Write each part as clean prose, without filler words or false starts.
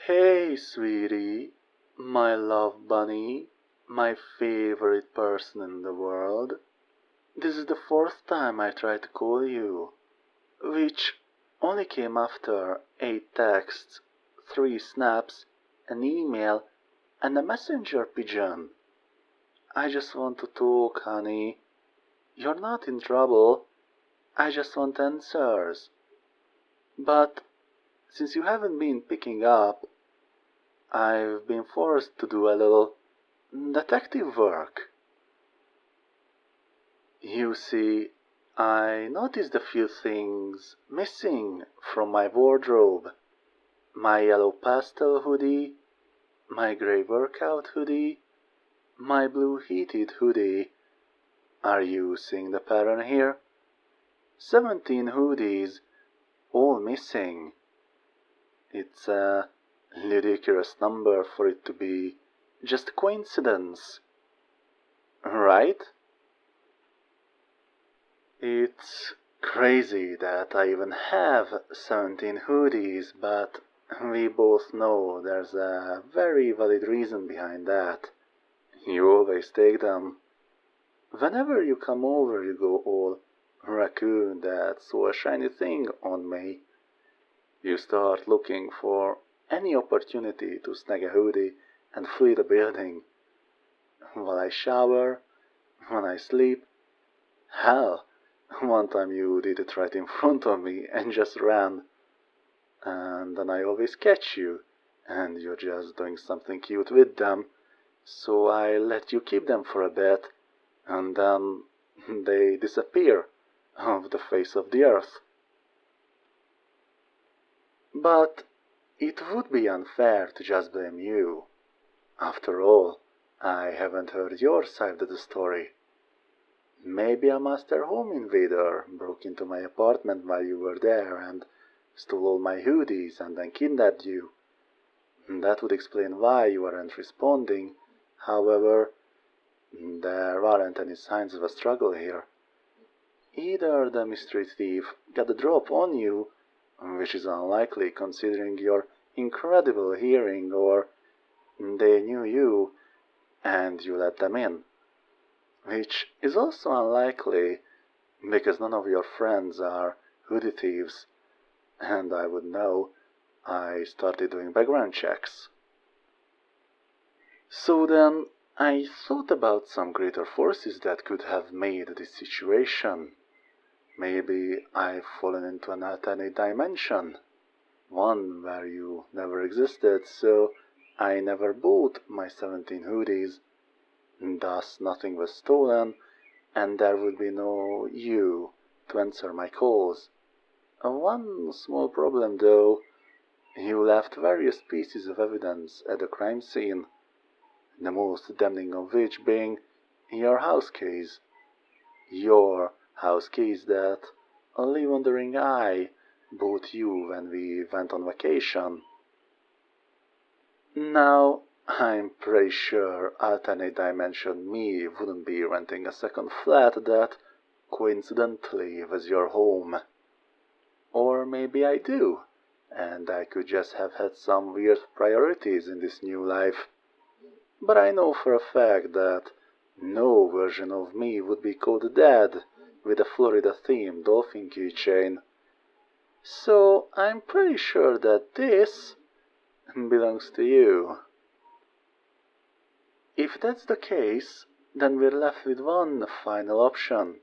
Hey, sweetie, my love bunny, my favorite person in the world. This is the fourth time I tried to call you, which only came after 8 texts, 3 snaps, an email, and a messenger pigeon. I just want to talk, honey. You're not in trouble. I just want answers. But since you haven't been picking up, I've been forced to do a little detective work. You see, I noticed a few things missing from my wardrobe. My yellow pastel hoodie, my grey workout hoodie, my blue heated hoodie. Are you seeing the pattern here? 17 hoodies, all missing. It's a ludicrous number for it to be just a coincidence, right? It's crazy that I even have 17 hoodies, but we both know there's a very valid reason behind that. You always take them. Whenever you come over, you go all raccoon, that's so a shiny thing on me. You start looking for any opportunity to snag a hoodie and flee the building. While I shower, when I sleep, hell, one time you did it right in front of me and just ran. And then I always catch you, and you're just doing something cute with them. So I let you keep them for a bit, and then they disappear off the face of the earth. But it would be unfair to just blame you. After all, I haven't heard your side of the story. Maybe a master home invader broke into my apartment while you were there and stole all my hoodies and then kidnapped you. That would explain why you aren't responding. However, there aren't any signs of a struggle here. Either the mystery thief got the drop on you, which is unlikely considering your incredible hearing, or they knew you and you let them in, which is also unlikely because none of your friends are hoodie thieves, and I would know. I started doing background checks. So then, I thought about some greater forces that could have made this situation. Maybe I've fallen into an alternate dimension, one where you never existed, so I never bought my 17 hoodies. Thus, nothing was stolen, and there would be no you to answer my calls. One small problem, though. You left various pieces of evidence at the crime scene, the most damning of which being your house keys. Your house keys that only wandering eye bought you when we went on vacation. Now, I'm pretty sure alternate dimension me wouldn't be renting a second flat that coincidentally was your home. Or maybe I do, and I could just have had some weird priorities in this new life. But I know for a fact that no version of me would be caught dead with a Florida-themed dolphin keychain. So I'm pretty sure that this belongs to you. If that's the case, then we're left with one final option.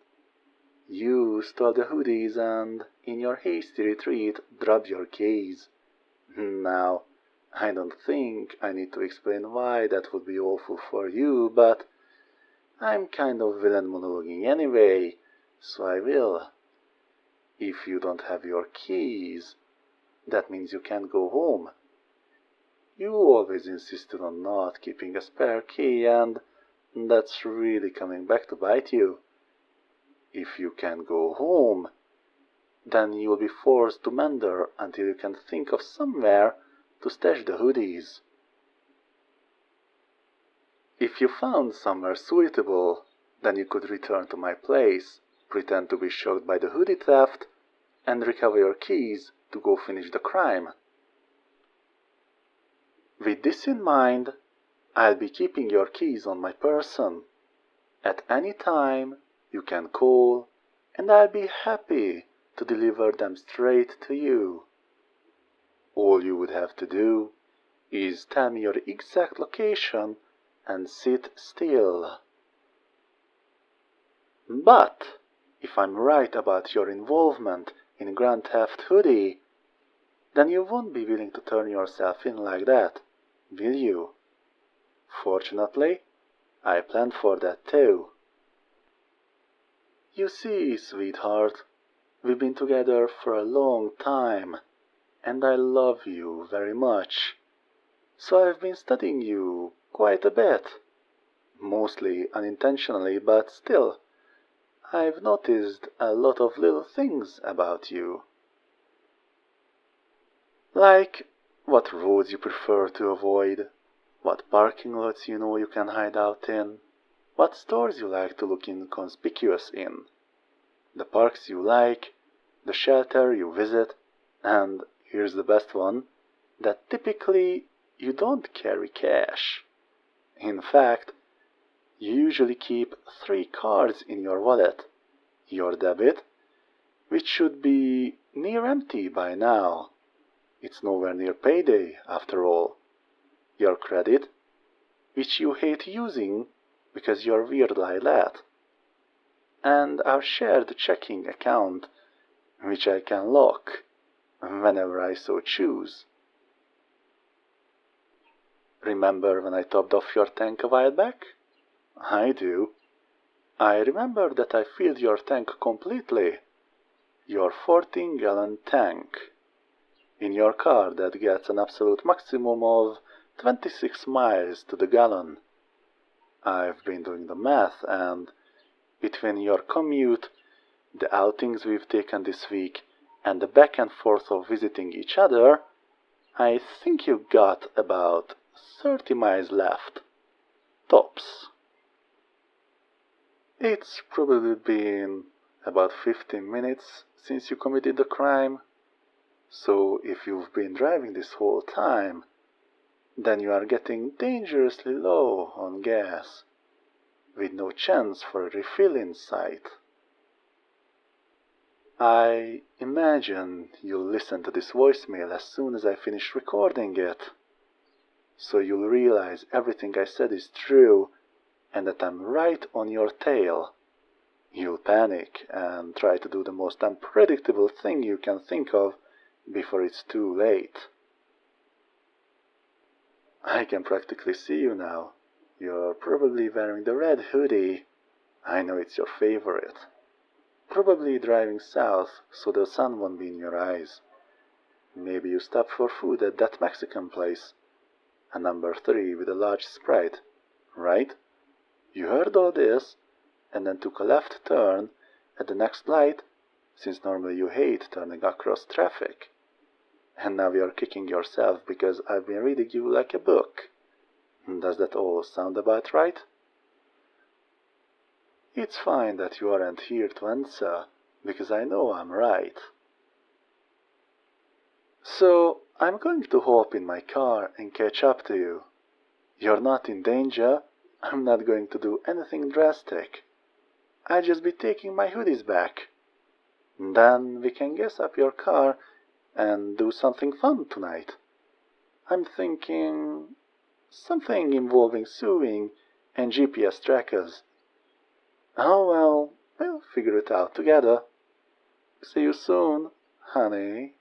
You stole the hoodies and, in your hasty retreat, dropped your keys. Now, I don't think I need to explain why that would be awful for you, but I'm kind of villain monologuing anyway, so I will. If you don't have your keys, that means you can't go home. You always insisted on not keeping a spare key, and that's really coming back to bite you. If you can't go home, then you'll be forced to meander until you can think of somewhere to stash the hoodies. If you found somewhere suitable, then you could return to my place, pretend to be shocked by the hoodie theft, and recover your keys to go finish the crime. With this in mind, I'll be keeping your keys on my person. At any time, you can call, and I'll be happy to deliver them straight to you. All you would have to do is tell me your exact location and sit still. But if I'm right about your involvement in Grand Theft Hoodie, then you won't be willing to turn yourself in like that, will you? Fortunately, I planned for that too. You see, sweetheart, we've been together for a long time, and I love you very much. So I've been studying you quite a bit. Mostly unintentionally, but still, I've noticed a lot of little things about you. Like what roads you prefer to avoid, what parking lots you know you can hide out in, what stores you like to look inconspicuous in, the parks you like, the shelter you visit, and here's the best one, that typically you don't carry cash. In fact, you usually keep 3 cards in your wallet. Your debit, which should be near empty by now. It's nowhere near payday, after all. Your credit, which you hate using because you're weird like that. And our shared checking account, which I can lock whenever I so choose. Remember when I topped off your tank a while back? I do. I remember that I filled your tank completely. Your 14-gallon tank. In your car that gets an absolute maximum of 26 miles to the gallon. I've been doing the math, and between your commute, the outings we've taken this week, and the back and forth of visiting each other, I think you got about 30 miles left. Tops. It's probably been about 15 minutes since you committed the crime. So if you've been driving this whole time, then you are getting dangerously low on gas, with no chance for a refill in sight. I imagine you'll listen to this voicemail as soon as I finish recording it, so you'll realize everything I said is true and that I'm right on your tail. You'll panic and try to do the most unpredictable thing you can think of before it's too late. I can practically see you now. You're probably wearing the red hoodie. I know it's your favorite. Probably driving south so the sun won't be in your eyes. Maybe you stopped for food at that Mexican place. A number 3 with a large Sprite, right? You heard all this and then took a left turn at the next light, since normally you hate turning across traffic. And now you're kicking yourself because I've been reading you like a book. Does that all sound about right? It's fine that you aren't here to answer, because I know I'm right. So, I'm going to hop in my car and catch up to you. You're not in danger. I'm not going to do anything drastic. I'll just be taking my hoodies back. Then we can gas up your car and do something fun tonight. I'm thinking something involving sewing and GPS trackers. Oh well, we'll figure it out together. See you soon, honey.